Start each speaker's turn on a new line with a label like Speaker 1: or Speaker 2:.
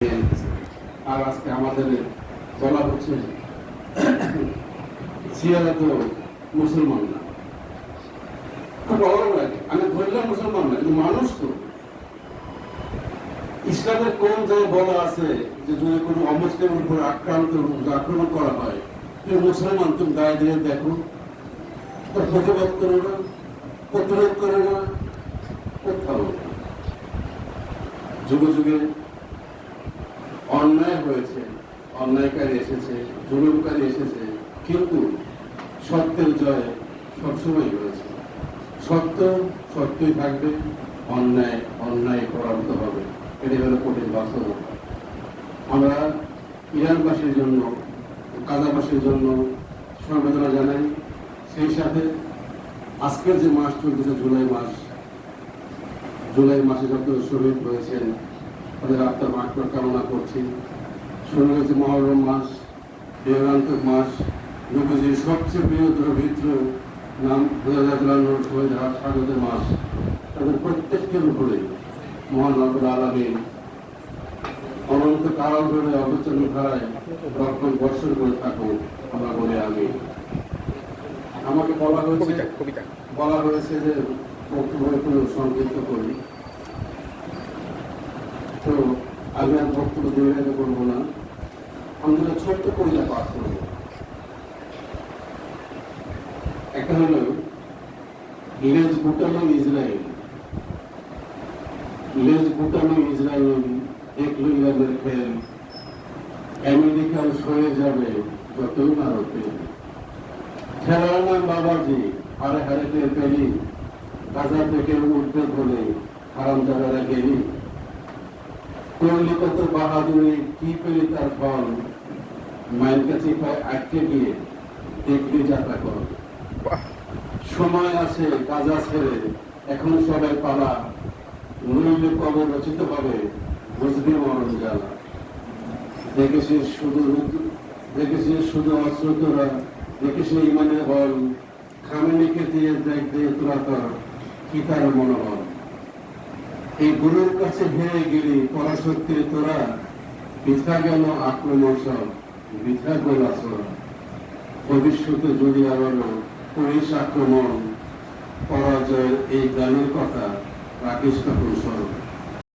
Speaker 1: আর আজকে আমাদের বলা হচ্ছে সিয়ারা তো মুসলমান না। খুব অবাক লাগে, আমি ধরলাম মুসলমান না, কিন্তু মানুষ তো। ইসলামের কোন জায়গায় বলা আছে যে যদি কোনো অমুসলিমের উপর আক্রমণ করা হয়, তুমি মুসলমান, তুমি গায়ে দিয়ে দেখো, তো প্রতিবাদ করে না, প্রতিরোধ করে না, কোথাও। যুগে যুগে অন্যায় হয়েছে, অন্যায়কারী এসেছে, জুলুমকারী এসেছে, কিন্তু সত্যের জয় সবসময় হয়েছে। সত্য সত্যই থাকবে, অন্যায় অন্যায় পরাভূত হবে। এটাই হলো কঠিন বাস্তবতা। আমরা ইরানবাসীর জন্য, গাজাবাসীর জন্য সমবেদনা জানাই। সেই সাথে আজকের যে মাস চলতেছে জুলাই মাসে যত শহীদ হয়েছেন তাদের আত্মার মাগফিরাত কামনা করছি। শুরু হয়েছে মহরম মাস, দেওরান্তক মাস, নবীজির সবচেয়ে প্রিয় পবিত্র নাম শহীদ স্বাগতের মাস। তাদের প্রত্যেকের উপরে মহান রব্বুল আলামিন অনন্ত কাল ধরে অবিচ্ছিন্ন ধারায় রক্ষণ বর্ষণ করে থাকুন, আমরা বলে আমি। আমাকে বলা হয়েছে যে বক্তব্য একটু সংক্ষিপ্ত করি, তো আমি আর বক্তব্য দীর্ঘায়িত করবো না। আমি ছোট্ট কবিতা পাঠ করব। একটা হলো লেজ গুটানো ইসরায়েল, লেজ গুটানো ইসরায়েল দেখলো ইরানের খেল, আমেরিকান সয়ে যাবে যতই না রোপে। খেলার নাম বাবাজি, হারে হারে টের পেলি, গাজা থেকে উঠতে বলে হারাম জায়গারা গেলি। করলি কত বাহাদুরি, কি পেলি তার ফল, মায়ের কাছে পায় আটকে গিয়ে দেখলি যাত্রা কর। সময় আছে গাজা ছেড়ে, এখন সবাই পালা, নইলে কবর রচিত হবে, বুঝবি মরণ জ্বালা। দেখেছিস শুধু অস্ত্র তোরা, দেখেছি ইমানের বল, খামেনিকে দিয়ে দেখ দিয়ে তোরা কর কি তার মনোবল। এই গুরুর কাছে হেরে গেলি পরাশক্তি তোরা, বৃথা গেল আক্রমণ সব, বৃথা গোল আসর। ভবিষ্যতে যদি আবারও করিস আক্রমণ, পরাজয়ের এই গানের কথা রাখিস তখন স্মরণ।